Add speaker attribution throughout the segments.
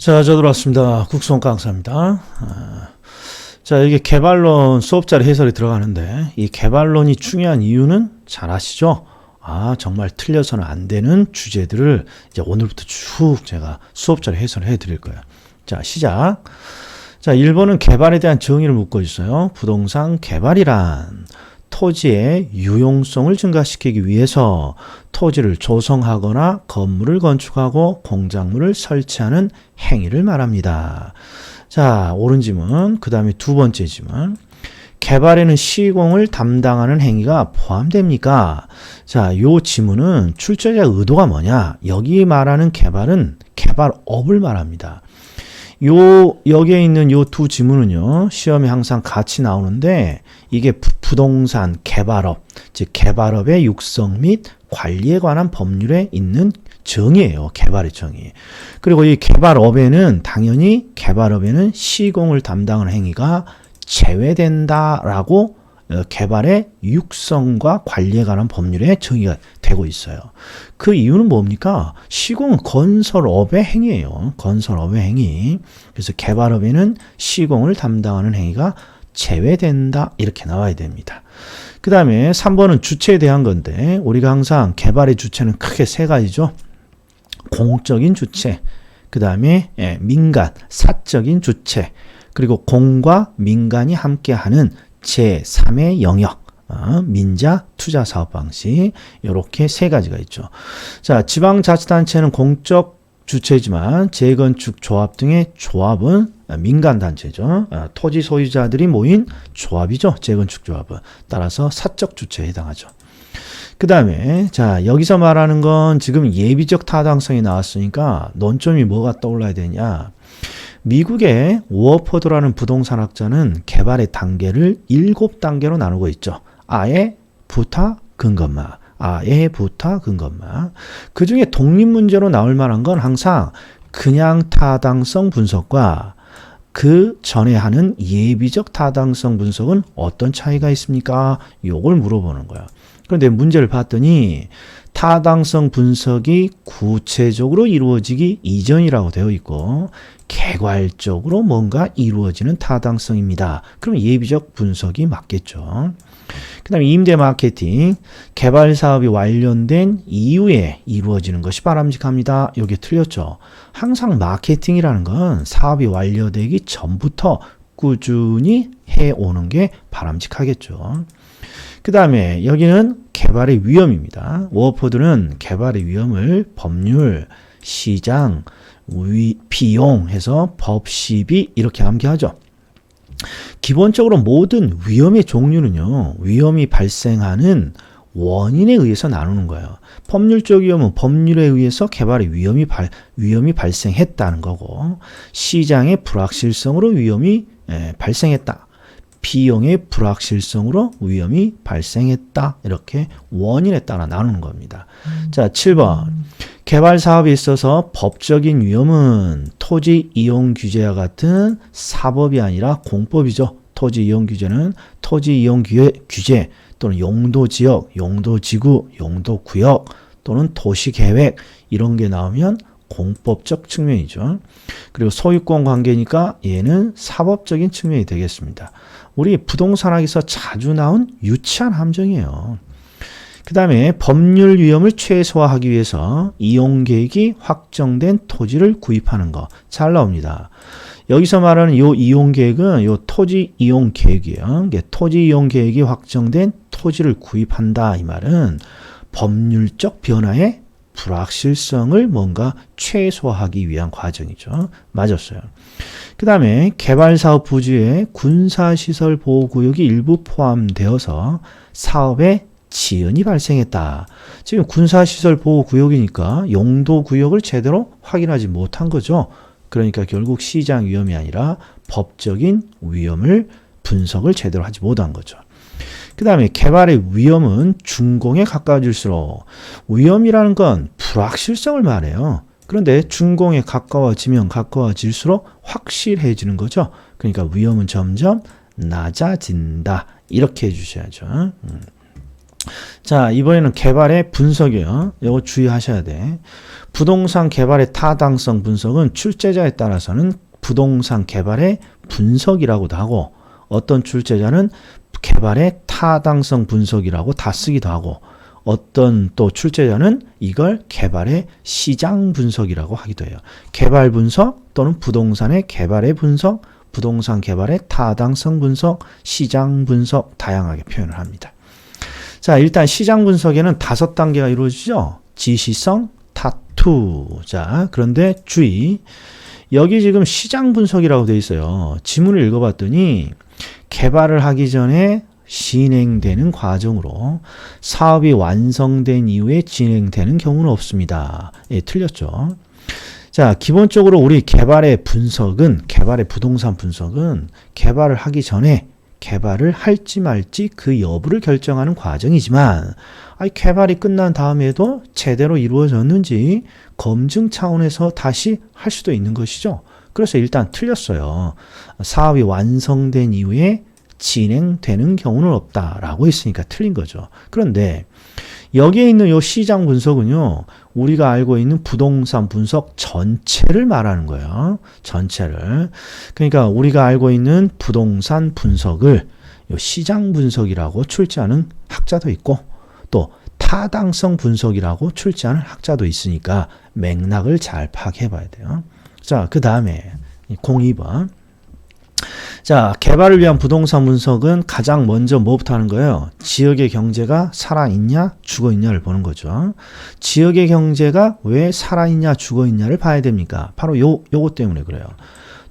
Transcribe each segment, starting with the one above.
Speaker 1: 자, 저 들어왔습니다. 국성 강사입니다. 자, 이게 개발론 수업자리 해설이 들어가는데 이 개발론이 중요한 이유는 잘 아시죠? 정말 틀려서는 안 되는 주제들을 이제 오늘부터 쭉 제가 수업자리 해설을 해드릴 거예요. 자, 시작. 자, 1번은 개발에 대한 정의를 묻고 있어요. 부동산 개발이란 토지의 유용성을 증가시키기 위해서 토지를 조성하거나 건물을 건축하고 공작물을 설치하는 행위를 말합니다. 자, 옳은 지문. 그 다음에 두 번째 지문. 개발에는 시공을 담당하는 행위가 포함됩니까? 자, 요 지문은 출제자의 의도가 뭐냐? 여기 말하는 개발은 개발업을 말합니다. 여기에 있는 요 두 지문은요, 시험에 항상 같이 나오는데, 이게 부동산 개발업, 즉, 개발업의 육성 및 관리에 관한 법률에 있는 정의예요. 개발의 정의. 그리고 이 개발업에는, 당연히 개발업에는 시공을 담당하는 행위가 제외된다라고 개발의 육성과 관리에 관한 법률에 정의가 되고 있어요. 그 이유는 뭡니까? 시공은 건설업의 행위예요. 건설업의 행위. 그래서 개발업에는 시공을 담당하는 행위가 제외된다. 이렇게 나와야 됩니다. 그 다음에 3번은 주체에 대한 건데 우리가 항상 개발의 주체는 크게 세 가지죠. 공적인 주체, 그 다음에 민간, 사적인 주체, 그리고 공과 민간이 함께하는 제3의 영역, 민자 투자 사업 방식, 이렇게 세 가지가 있죠. 자, 지방자치단체는 공적 주체지만 재건축 조합 등의 조합은 민간단체죠. 토지 소유자들이 모인 조합이죠. 재건축 조합은. 따라서 사적 주체에 해당하죠. 그 다음에 자, 여기서 말하는 건 지금 예비적 타당성이 나왔으니까 논점이 뭐가 떠올라야 되냐. 미국의 워퍼드라는 부동산학자는 개발의 단계를 7단계로 나누고 있죠. 아예, 부타, 근검마. 아예, 부타, 근검마. 그 중에 독립문제로 나올 만한 건 항상 그냥 타당성 분석과 그 전에 하는 예비적 타당성 분석은 어떤 차이가 있습니까? 요걸 물어보는 거예요. 그런데 문제를 봤더니 타당성 분석이 구체적으로 이루어지기 이전이라고 되어 있고 개괄적으로 뭔가 이루어지는 타당성입니다. 그럼 예비적 분석이 맞겠죠. 그 다음에 임대 마케팅, 개발 사업이 완료된 이후에 이루어지는 것이 바람직합니다. 이게 틀렸죠. 항상 마케팅이라는 건 사업이 완료되기 전부터 꾸준히 해오는 게 바람직하겠죠. 그 다음에 여기는 개발의 위험입니다. 워퍼드는 개발의 위험을 법률, 시장, 비용 해서 법, 시비 이렇게 암기하죠. 기본적으로 모든 위험의 종류는요, 위험이 발생하는 원인에 의해서 나누는 거예요. 법률적 위험은 법률에 의해서 개발의 위험이 발생했다는 거고, 시장의 불확실성으로 위험이 발생했다. 비용의 불확실성으로 위험이 발생했다. 이렇게 원인에 따라 나누는 겁니다. 자, 7번. 개발 사업에 있어서 법적인 위험은 토지 이용 규제와 같은 사법이 아니라 공법이죠. 토지 이용 규제는 토지 이용 규제 또는 용도 지역, 용도 지구, 용도 구역 또는 도시 계획 이런 게 나오면 공법적 측면이죠. 그리고 소유권 관계니까 얘는 사법적인 측면이 되겠습니다. 우리 부동산학에서 자주 나온 유치한 함정이에요. 그 다음에 법률 위험을 최소화하기 위해서 이용계획이 확정된 토지를 구입하는 거 잘 나옵니다. 여기서 말하는 요 이용계획은 요 토지 이용계획이에요. 토지 이용계획이 확정된 토지를 구입한다 이 말은 법률적 변화에 불확실성을 뭔가 최소화하기 위한 과정이죠. 맞았어요. 그 다음에 개발사업 부지에 군사시설 보호구역이 일부 포함되어서 사업에 지연이 발생했다. 지금 군사시설 보호구역이니까 용도구역을 제대로 확인하지 못한 거죠. 그러니까 결국 시장 위험이 아니라 법적인 위험을 분석을 제대로 하지 못한 거죠. 그 다음에 개발의 위험은 준공에 가까워질수록 위험이라는 건 불확실성을 말해요. 그런데 준공에 가까워지면 가까워질수록 확실해지는 거죠. 그러니까 위험은 점점 낮아진다. 이렇게 해주셔야죠. 자, 이번에는 개발의 분석이에요. 이거 주의하셔야 돼. 부동산 개발의 타당성 분석은 출제자에 따라서는 부동산 개발의 분석이라고도 하고 어떤 출제자는 개발의 타당성 분석이라고 다 쓰기도 하고 어떤 또 출제자는 이걸 개발의 시장 분석이라고 하기도 해요. 개발 분석 또는 부동산의 개발의 분석, 부동산 개발의 타당성 분석, 시장 분석 다양하게 표현을 합니다. 자, 일단 시장 분석에는 5단계가 이루어지죠. 지시성, 타투. 자, 그런데 주의. 여기 지금 시장 분석이라고 되어 있어요. 지문을 읽어봤더니 개발을 하기 전에 진행되는 과정으로 사업이 완성된 이후에 진행되는 경우는 없습니다. 예, 틀렸죠. 자, 기본적으로 우리 개발의 분석은, 개발의 부동산 분석은 개발을 하기 전에 개발을 할지 말지 그 여부를 결정하는 과정이지만 개발이 끝난 다음에도 제대로 이루어졌는지 검증 차원에서 다시 할 수도 있는 것이죠. 그래서 일단 틀렸어요. 사업이 완성된 이후에 진행되는 경우는 없다라고 했으니까 틀린 거죠. 그런데 여기에 있는 이 시장 분석은요, 우리가 알고 있는 부동산 분석 전체를 말하는 거예요. 전체를. 그러니까 우리가 알고 있는 부동산 분석을 이 시장 분석이라고 출제하는 학자도 있고 또 타당성 분석이라고 출제하는 학자도 있으니까 맥락을 잘 파악해 봐야 돼요. 자, 그 다음에 02번. 자, 개발을 위한 부동산 분석은 가장 먼저 뭐부터 하는 거예요? 지역의 경제가 살아있냐, 죽어있냐를 보는 거죠. 지역의 경제가 왜 살아있냐, 죽어있냐를 봐야 됩니까? 바로 요것 때문에 그래요.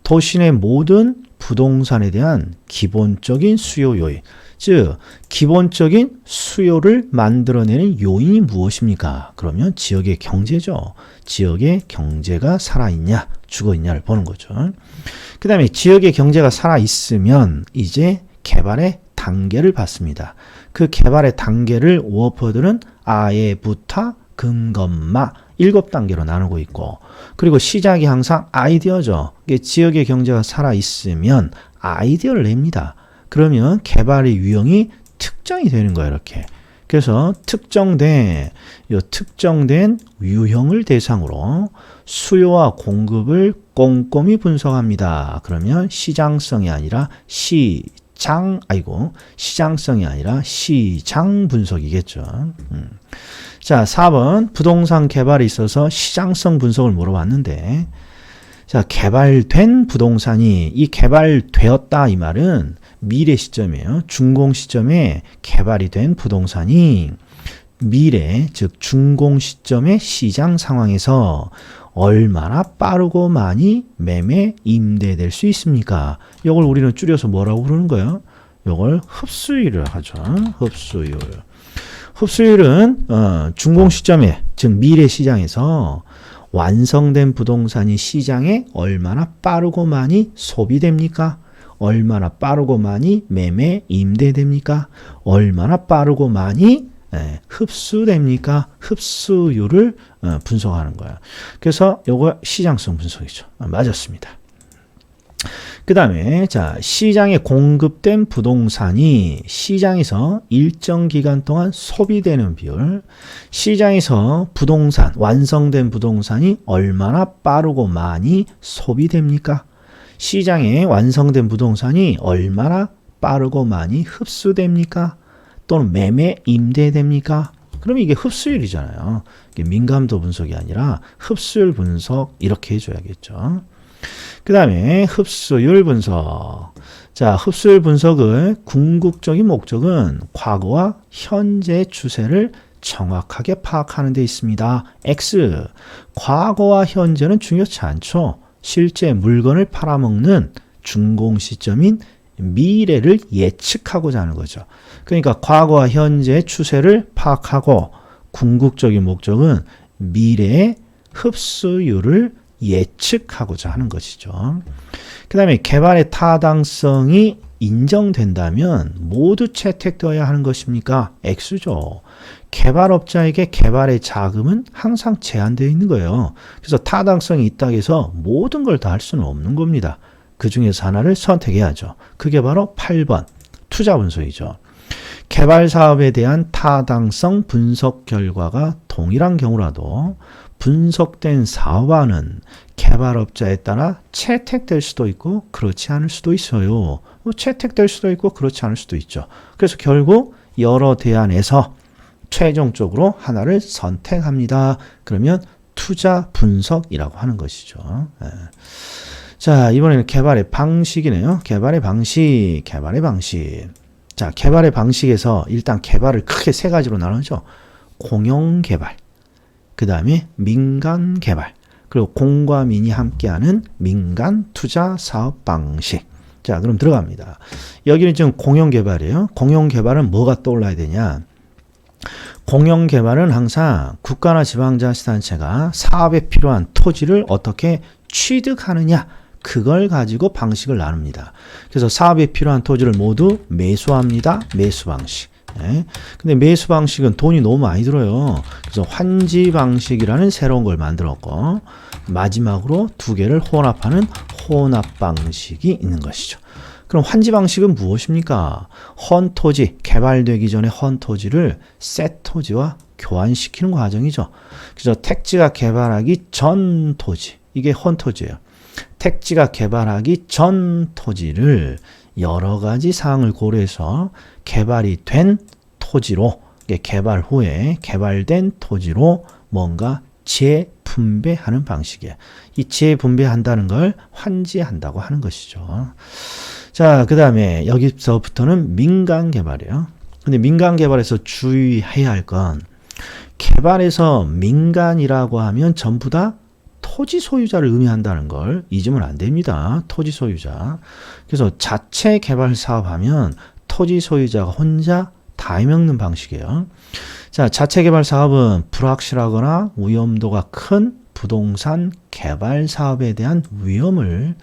Speaker 1: 도시의 모든 부동산에 대한 기본적인 수요 요인, 즉 기본적인 수요를 만들어내는 요인이 무엇입니까? 그러면 지역의 경제죠. 지역의 경제가 살아있냐, 죽어있냐를 보는 거죠. 그 다음에 지역의 경제가 살아있으면 이제 개발의 단계를 받습니다. 그 개발의 단계를 워퍼들은 아예, 부타, 금검마 7단계로 나누고 있고, 그리고 시작이 항상 아이디어죠. 지역의 경제가 살아있으면 아이디어를 냅니다. 그러면 개발의 유형이 특정이 되는 거예요, 이렇게. 그래서 특정된 유형을 대상으로 수요와 공급을 꼼꼼히 분석합니다. 그러면 시장성이 아니라 시장성이 아니라 시장 분석이겠죠. 자, 4번 부동산 개발에 있어서 시장성 분석을 물어봤는데, 자, 개발된 부동산이 이 개발되었다 이 말은 미래 시점이에요. 준공 시점에 개발이 된 부동산이 미래, 즉 준공 시점의 시장 상황에서 얼마나 빠르고 많이 매매 임대될 수 있습니까? 이걸 우리는 줄여서 뭐라고 부르는 거예요? 이걸 흡수율을 하죠. 흡수율. 흡수율은 준공 시점에, 즉 미래 시장에서 완성된 부동산이 시장에 얼마나 빠르고 많이 소비됩니까? 얼마나 빠르고 많이 매매 임대됩니까? 얼마나 빠르고 많이 흡수됩니까? 흡수율을 분석하는 거야. 그래서 이거 시장성 분석이죠. 맞았습니다. 그 다음에 자, 시장에 공급된 부동산이 시장에서 일정 기간 동안 소비되는 비율, 시장에서 부동산, 완성된 부동산이 얼마나 빠르고 많이 소비됩니까? 시장에 완성된 부동산이 얼마나 빠르고 많이 흡수됩니까? 또는 매매 임대됩니까? 그러면 이게 흡수율이잖아요. 이게 민감도 분석이 아니라 흡수율 분석 이렇게 해줘야겠죠. 그 다음에 흡수율 분석. 자, 흡수율 분석의 궁극적인 목적은 과거와 현재 추세를 정확하게 파악하는 데 있습니다. X. 과거와 현재는 중요치 않죠. 실제 물건을 팔아먹는 준공 시점인 미래를 예측하고자 하는 거죠. 그러니까 과거와 현재의 추세를 파악하고 궁극적인 목적은 미래의 흡수율을 예측하고자 하는 것이죠. 그 다음에 개발의 타당성이 인정된다면 모두 채택되어야 하는 것입니까? X죠. 개발업자에게 개발의 자금은 항상 제한되어 있는 거예요. 그래서 타당성이 있다고 해서 모든 걸 다 할 수는 없는 겁니다. 그 중에서 하나를 선택해야죠. 그게 바로 8번 투자 분석이죠. 개발 사업에 대한 타당성 분석 결과가 동일한 경우라도 분석된 사업안은 개발업자에 따라 채택될 수도 있고 그렇지 않을 수도 있어요. 채택될 수도 있고 그렇지 않을 수도 있죠. 그래서 결국 여러 대안에서 최종적으로 하나를 선택합니다. 그러면 투자 분석이라고 하는 것이죠. 자, 이번에는 개발의 방식이네요. 개발의 방식. 자, 개발의 방식에서 일단 개발을 크게 세 가지로 나누죠. 공용 개발, 그 다음에 민간 개발, 그리고 공과 민이 함께하는 민간 투자 사업 방식. 자, 그럼 들어갑니다. 여기는 지금 공용 개발이에요. 공용 개발은 뭐가 떠올라야 되냐? 공용 개발은 항상 국가나 지방자치단체가 사업에 필요한 토지를 어떻게 취득하느냐, 그걸 가지고 방식을 나눕니다. 그래서 사업에 필요한 토지를 모두 매수합니다. 매수 방식. 네. 근데 매수 방식은 돈이 너무 많이 들어요. 그래서 환지 방식이라는 새로운 걸 만들었고, 마지막으로 두 개를 혼합하는 혼합 방식이 있는 것이죠. 그럼 환지 방식은 무엇입니까? 헌토지, 개발되기 전에 헌토지를 새 토지와 교환시키는 과정이죠. 그래서 택지가 개발하기 전 토지, 이게 헌토지예요. 택지가 개발하기 전 토지를 여러 가지 사항을 고려해서 개발이 된 토지로, 개발 후에 개발된 토지로 뭔가 재분배하는 방식이에요. 이 재분배한다는 걸 환지한다고 하는 것이죠. 자, 그 다음에 여기서부터는 민간 개발이에요. 근데 민간 개발에서 주의해야 할 건, 개발에서 민간이라고 하면 전부 다 토지 소유자를 의미한다는 걸 잊으면 안 됩니다. 토지 소유자. 그래서 자체 개발 사업하면 토지 소유자가 혼자 다 해먹는 방식이에요. 자, 자체 개발 사업은 불확실하거나 위험도가 큰 부동산 개발 사업에 대한 위험을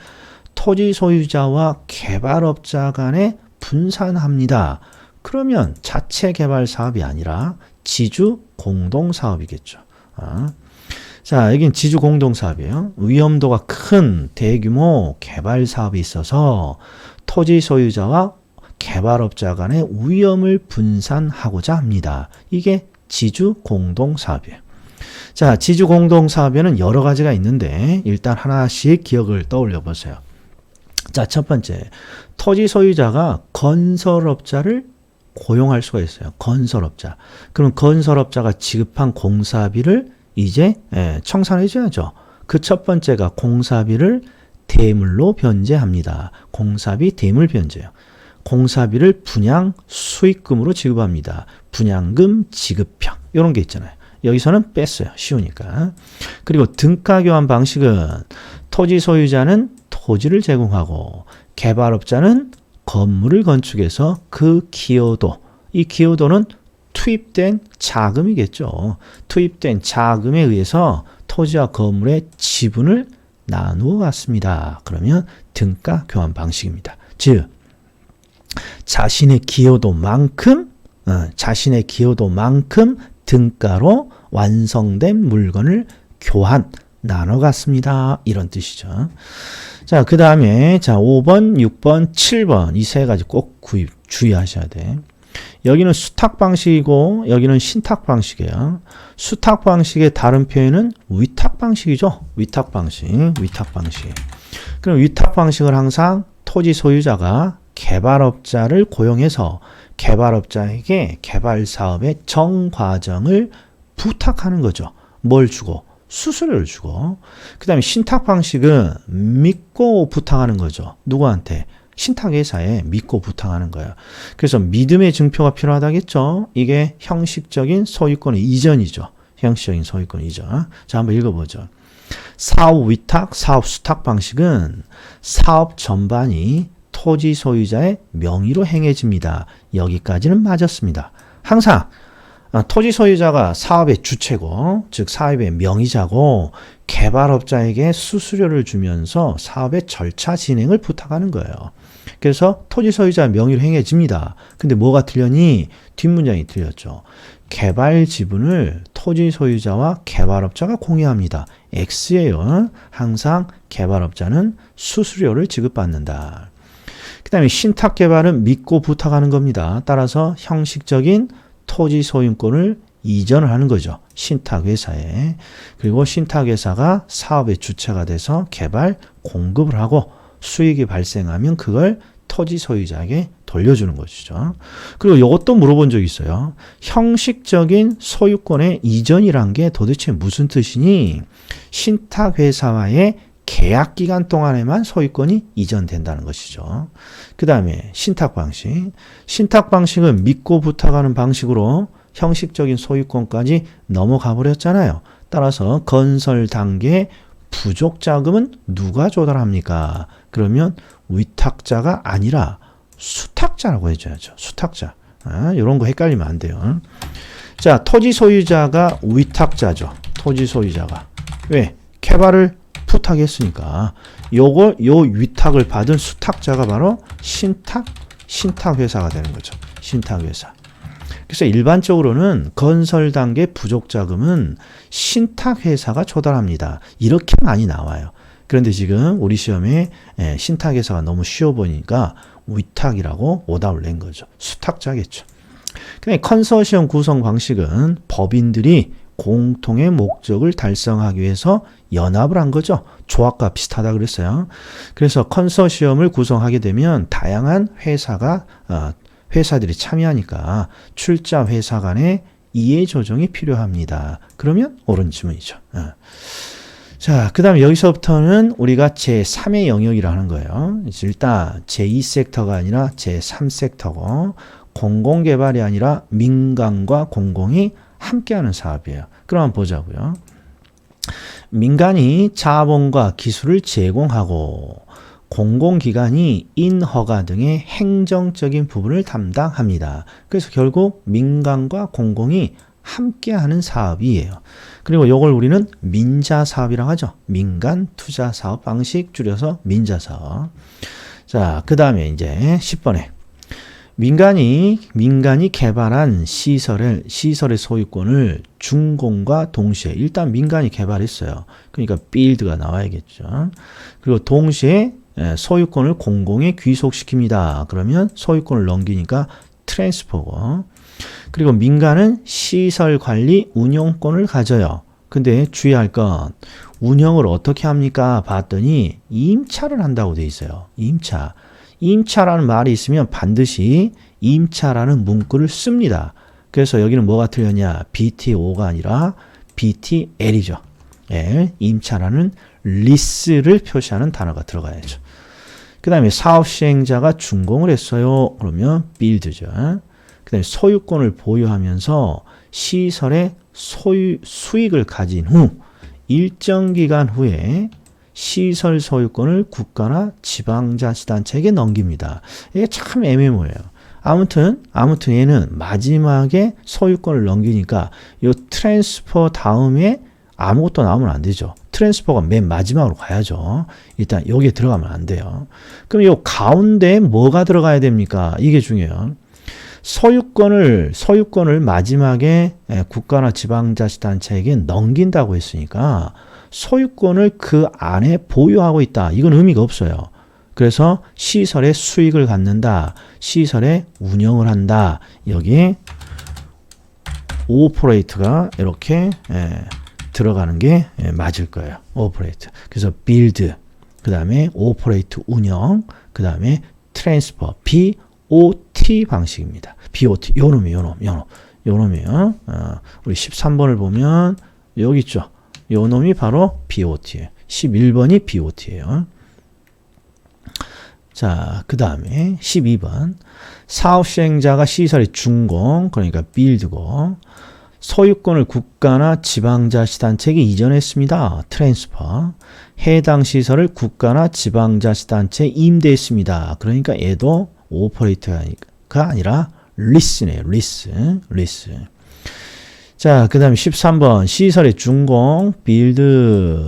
Speaker 1: 토지 소유자와 개발업자 간에 분산합니다. 그러면 자체 개발 사업이 아니라 지주 공동 사업이겠죠. 자, 여긴 지주 공동 사업이에요. 위험도가 큰 대규모 개발 사업이 있어서 토지 소유자와 개발업자 간의 위험을 분산하고자 합니다. 이게 지주 공동 사업이에요. 자, 지주 공동 사업에는 여러 가지가 있는데 일단 하나씩 기억을 떠올려 보세요. 자, 첫 번째, 토지 소유자가 건설업자를 고용할 수가 있어요. 건설업자. 그럼 건설업자가 지급한 공사비를 이제 청산해 줘야죠. 그 첫 번째가 공사비를 대물로 변제합니다. 공사비 대물 변제요. 공사비를 분양 수익금으로 지급합니다. 분양금 지급형, 이런 게 있잖아요. 여기서는 뺐어요. 쉬우니까. 그리고 등가 교환 방식은 토지 소유자는 토지를 제공하고 개발업자는 건물을 건축해서 그 기여도, 이 기여도는 투입된 자금이겠죠. 투입된 자금에 의해서 토지와 건물의 지분을 나누어 갔습니다. 그러면 등가 교환 방식입니다. 즉, 자신의 기여도만큼 등가로 완성된 물건을 교환, 나눠 갔습니다. 이런 뜻이죠. 자, 그 다음에, 자, 5번, 6번, 7번, 이 세 가지 꼭 주의하셔야 돼. 여기는 수탁 방식이고, 여기는 신탁 방식이에요. 수탁 방식의 다른 표현은 위탁 방식이죠. 위탁 방식. 그럼 위탁 방식을 항상 토지 소유자가 개발업자를 고용해서 개발업자에게 개발 사업의 정 과정을 부탁하는 거죠. 뭘 주고? 수수료를 주고. 그 다음에 신탁 방식은 믿고 부탁하는 거죠. 누구한테? 신탁회사에 믿고 부탁하는 거예요. 그래서 믿음의 증표가 필요하다겠죠. 이게 형식적인 소유권의 이전이죠. 형식적인 소유권 이전. 자, 한번 읽어보죠. 사업 위탁, 사업 수탁 방식은 사업 전반이 토지 소유자의 명의로 행해집니다. 여기까지는 맞았습니다. 항상 토지 소유자가 사업의 주체고, 즉 사업의 명의자고, 개발업자에게 수수료를 주면서 사업의 절차 진행을 부탁하는 거예요. 그래서 토지 소유자 명의로 행해집니다. 근데 뭐가 틀렸니? 뒷문장이 틀렸죠. 개발 지분을 토지 소유자와 개발업자가 공유합니다. X예요. 항상 개발업자는 수수료를 지급받는다. 그 다음에 신탁 개발은 믿고 부탁하는 겁니다. 따라서 형식적인 토지 소유권을 이전을 하는 거죠. 신탁회사에. 그리고 신탁회사가 사업의 주체가 돼서 개발, 공급을 하고 수익이 발생하면 그걸 토지 소유자에게 돌려주는 것이죠. 그리고 이것도 물어본 적이 있어요. 형식적인 소유권의 이전이란 게 도대체 무슨 뜻이니? 신탁회사와의 계약 기간 동안에만 소유권이 이전된다는 것이죠. 그 다음에 신탁 방식. 신탁 방식은 믿고 부탁하는 방식으로 형식적인 소유권까지 넘어가 버렸잖아요. 따라서 건설 단계 부족 자금은 누가 조달합니까? 그러면 위탁자가 아니라 수탁자라고 해줘야죠. 수탁자. 이런 거 헷갈리면 안 돼요. 자, 토지 소유자가 위탁자죠. 토지 소유자가. 왜? 개발을 부탁했으니까. 요 위탁을 받은 수탁자가 바로 신탁회사가 되는 거죠. 신탁회사. 그래서 일반적으로는 건설 단계 부족 자금은 신탁회사가 조달합니다. 이렇게 많이 나와요. 그런데 지금 우리 시험에 신탁회사가 너무 쉬워 보이니까 위탁이라고 오답을 낸 거죠. 수탁자겠죠. 그다음에 컨소시엄 구성 방식은 법인들이 공통의 목적을 달성하기 위해서 연합을 한 거죠. 조합과 비슷하다 그랬어요. 그래서 컨소시엄을 구성하게 되면 다양한 회사들이 참여하니까 출자 회사 간의 이해 조정이 필요합니다. 그러면 옳은 질문이죠. 자, 그 다음에 여기서부터는 우리가 제3의 영역이라 하는 거예요. 일단 제2섹터가 아니라 제3섹터고 공공개발이 아니라 민간과 공공이 함께하는 사업이에요. 그럼 한번 보자고요. 민간이 자본과 기술을 제공하고 공공기관이 인허가 등의 행정적인 부분을 담당합니다. 그래서 결국 민간과 공공이 함께하는 사업이에요. 그리고 이걸 우리는 민자사업이라고 하죠. 민간투자사업 방식 줄여서 민자사업. 자, 그 다음에 이제 10번에 민간이 개발한 시설의 소유권을 준공과 동시에 일단 민간이 개발했어요. 그러니까 빌드가 나와야겠죠. 그리고 동시에 소유권을 공공에 귀속시킵니다. 그러면 소유권을 넘기니까 트랜스퍼고. 그리고 민간은 시설 관리 운영권을 가져요. 근데 주의할 건 운영을 어떻게 합니까? 봤더니 임차를 한다고 돼 있어요. 임차라는 말이 있으면 반드시 임차라는 문구를 씁니다. 그래서 여기는 뭐가 틀렸냐? BTO가 아니라 BTL이죠. L, 임차라는 리스를 표시하는 단어가 들어가야죠. 그 다음에 사업 시행자가 준공을 했어요. 그러면 build죠. 그 다음에 소유권을 보유하면서 시설의 수익을 가진 후 일정 기간 후에 시설 소유권을 국가나 지방자치단체에게 넘깁니다. 이게 참 애매모호해요. 아무튼 얘는 마지막에 소유권을 넘기니까 이 트랜스퍼 다음에 아무것도 나오면 안 되죠. 트랜스퍼가 맨 마지막으로 가야죠. 일단 여기에 들어가면 안 돼요. 그럼 이 가운데 뭐가 들어가야 됩니까? 이게 중요해요. 소유권을 마지막에 국가나 지방자치단체에게 넘긴다고 했으니까 소유권을 그 안에 보유하고 있다. 이건 의미가 없어요. 그래서 시설의 수익을 갖는다. 시설의 운영을 한다. 여기에 오퍼레이트가 이렇게 들어가는 게 맞을 거예요. 오퍼레이트. 그래서 build, 그 다음에 오퍼레이트 운영, 그 다음에 트랜스퍼, BOT 방식입니다. BOT, 요 놈이에요. 우리 13번을 보면 여기 있죠. 요 놈이 바로 BOT예요. 11번이 BOT예요. 자, 그 다음에 12번. 사업 시행자가 시설의 준공, 그러니까 build고, 소유권을 국가나 지방자치단체에게 이전했습니다. 트랜스퍼. 해당 시설을 국가나 지방자치단체에 임대했습니다. 그러니까 얘도 오퍼레이터가 아니라 리스네요. 리스. 자, 그 다음에 13번. 시설의 준공, 빌드.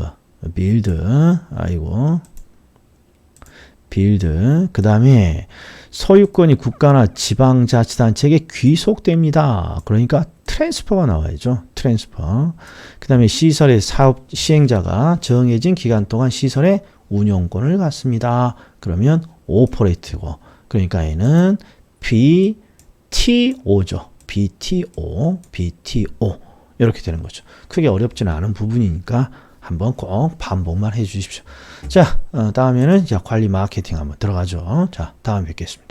Speaker 1: 그 다음에 소유권이 국가나 지방자치단체에게 귀속됩니다. 그러니까 트랜스퍼가 나와야죠. 트랜스퍼. 그 다음에 시설의 사업 시행자가 정해진 기간 동안 시설의 운영권을 갖습니다. 그러면 오퍼레이트고. 그러니까 얘는 BTO죠. BTO 이렇게 되는 거죠. 크게 어렵지는 않은 부분이니까 한번 꼭 반복만 해 주십시오. 자, 다음에는 이제 관리 마케팅 한번 들어가죠. 자, 다음에 뵙겠습니다.